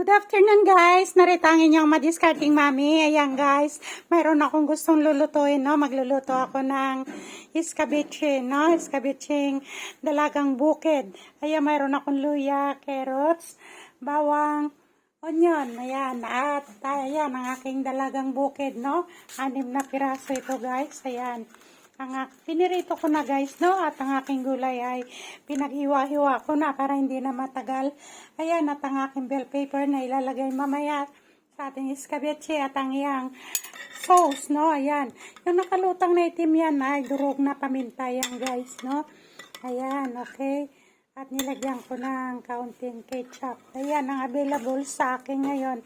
Good afternoon guys! Narito ang inyong madiscarding mami. Ayan guys, mayroon akong gustong lulutuin, no? Magluluto ako ng escabeche, no? Escabecheng dalagang bukid. Ayan, mayroon akong luya, carrots, bawang, onion. Ayan, at ayan ang aking dalagang bukid, no? 6 na piraso ito guys. Ayan. Pinirito ko na guys, no? At ang aking gulay ay pinaghiwa-hiwa ko na para hindi na matagal. Ayan, at ang aking bell paper na ilalagay mamaya sa ating escabeche at ang iyang sauce, no? Ayan. Yung nakalutang na itim yan ay durog na paminta yan guys, no? Ayan, okay. At nilagyan ko ng kaunting ketchup. Ayan, ang available sa akin ngayon.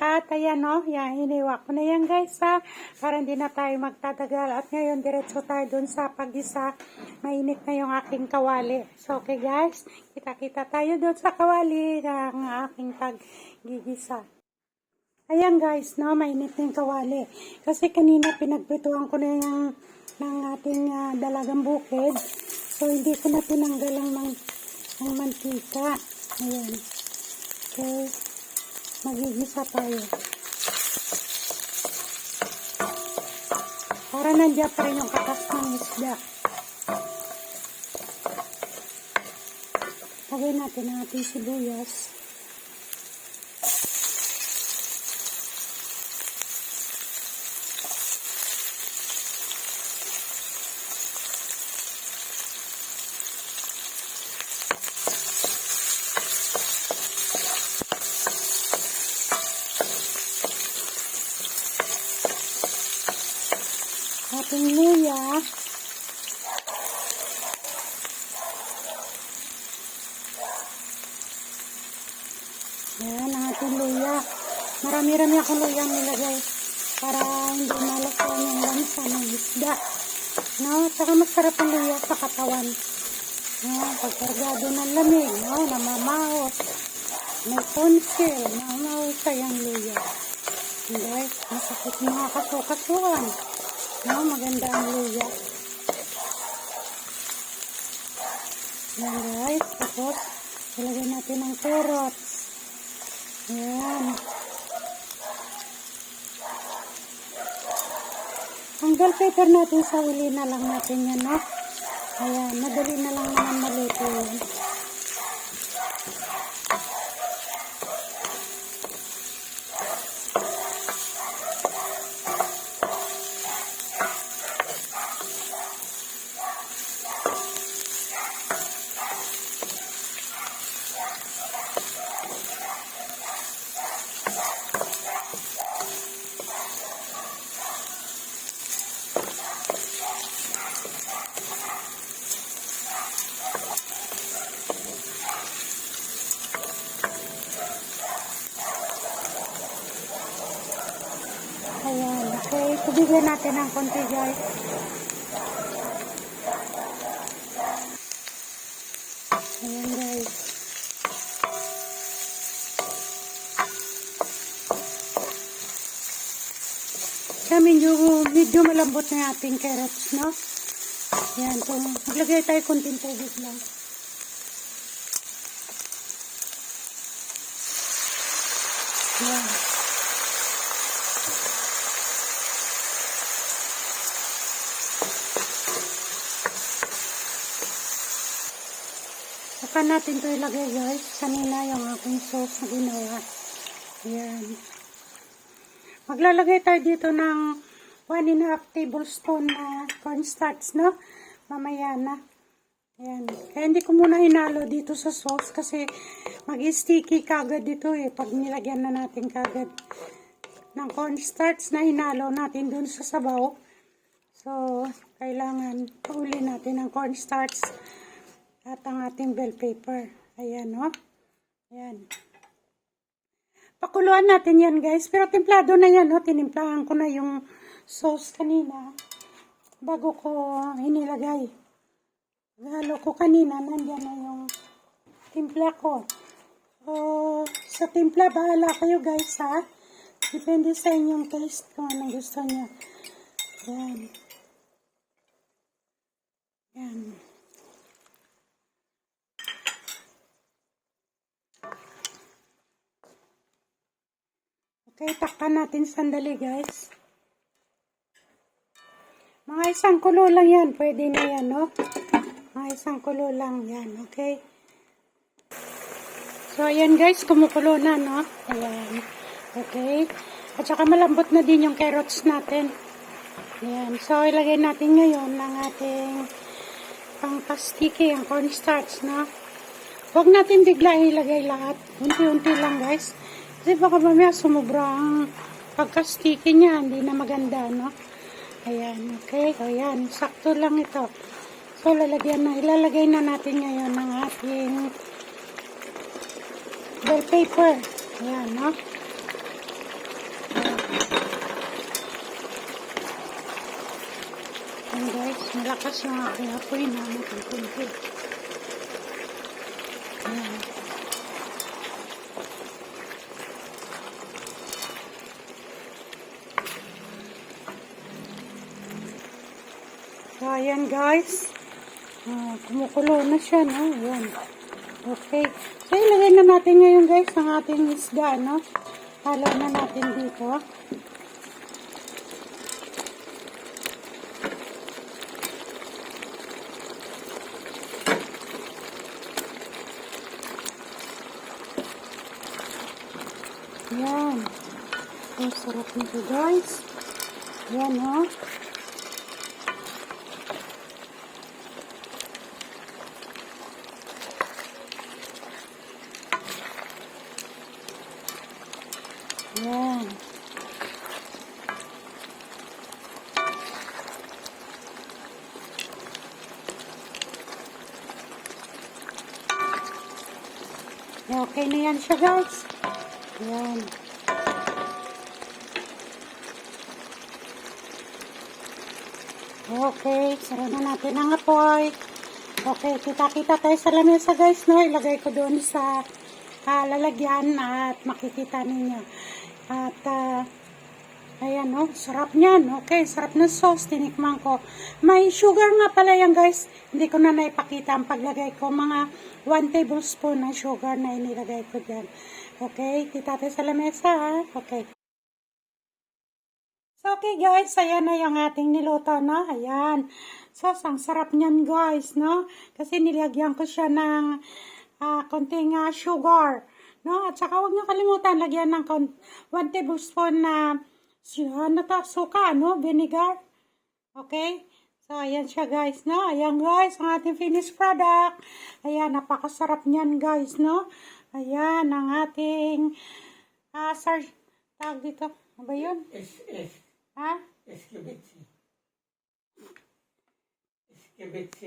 At ayan, no, yan, hiniwa ko na yan guys, ha, para hindi na tayo magtatagal. At ngayon, diretso tayo dun sa pag-isa. Mainit na yung aking kawali. So, okay guys, kita-kita tayo dun sa kawali ng aking pag-gigisa. Ayan guys, no, mainit na yung kawali. Kasi kanina pinagprituhan ko na yung ng ating dalagang bukid. So, hindi ko na tinanggalang ng mantika. Ayan. Okay. Magigisa tayo. Para nandiyan pa rin yung katas ng isda. Lagay natin ang ating sibuyas. Ating luya. Ayan ang ating luya. Marami-rami akong luya nilagay para hindi malasan yung lansa ng isda. No? Saka masarap ang luya sa katawan. No? Pagkargado ng lamig, no? Namamahos. May tonsil. Namamahusay ang luya. Guys, masakit mga kasukasuhan. No, maganda ang luya. Yan guys. Tapos, ilagay natin ang carrots. Yan. Ang bell pepper natin sa uli na lang natin yan, no? Ayan, madali na lang naman maluto yan. Ayan, okay. Tubigyan natin ng konti guys. Ayan guys. Kaya medyo malambot na yung ating carrots, no? Ayan, so maglagay tayo konting tubig lang. Ayan. Saka natin ito ilagay guys. Kanina yung aking sauce na ginawa. Ayan. Maglalagay tayo dito ng 1½ tablespoon na cornstarch, no? Mamaya na. Ayan. Kaya hindi ko muna hinalo dito sa sauce kasi mag-sticky kagad dito eh. Pag nilagyan na natin kagad ng cornstarch na hinalo natin dun sa sabaw. So, kailangan pauli natin ang cornstarch at ang ating bell pepper. Ayan, no? Ayan. Pakuluan natin yan, guys. Pero templado na yan, no? Tinimplahan ko na yung sauce kanina bago ko inilagay. Halo ko kanina, nandiyan na yung timpla ko. So, sa timpla, bahala kayo, guys, ha? Depende sa inyong taste kung anong gusto niya. Ayan. Ayan. Okay, takpan natin sandali guys. Mga isang kulo lang yan. Pwede na yan, no? Mga isang kulo lang yan, okay? So, ayan guys, kumukulo na, no? Ayan. Okay. At saka malambot na din yung carrots natin. Ayan. So, ilagay natin ngayon ng ating pangpastiki, ang cornstarch, no? Huwag natin bigla ilagay lahat. Unti-unti lang, guys. Kasi baka mamaya sumubrang pagkastiki niya. Hindi na maganda, no? Ayan. Okay. So, ayan. Sakto lang ito. So, ilalagay na natin ngayon ng ating bell paper. Ayan, no? Ayan, guys. Malakas yung aking apoy na matutunti. Ayan. So, ayan, guys. Kumukulo na siya, no? Ayan. Okay. So, ilagay na natin ngayon guys ang ating isda, no? Halo na natin dito. Ayan. Ang sarap nito guys. Ayan, no? Ayan. Okay na yan siya guys. Ayan. Okay, sara na natin ang apoy. Okay, kita-kita tayo sa lamesa guys, no? Ilagay ko doon sa lalagyan at makikita ninyo. At, ayan, no? Sarap niyan. Okay, sarap ng sauce. Tinikman ko. May sugar nga pala yan, guys. Hindi ko na naipakita ang paglagay ko. Mga 1 tablespoon ng sugar na inilagay ko dyan. Okay, kita tayo sa lamesa, ha? Okay. So, okay, guys. Ayan na yung ating niluto, no? Ayan. So, ang sarap niyan, guys, no? Kasi nilagyan ko siya ng konting sugar. No? At saka huwag niyo kalimutan lagyan ng 1 tablespoon na suka, no? Vinegar. Okay? So, ayan siya guys, no? Ayan guys, ang ating finished product. Ayan, napakasarap niyan guys, no? Ayan, ang ating tawag dito. Ano ba yun? Ha? Escabeche. Escabeche.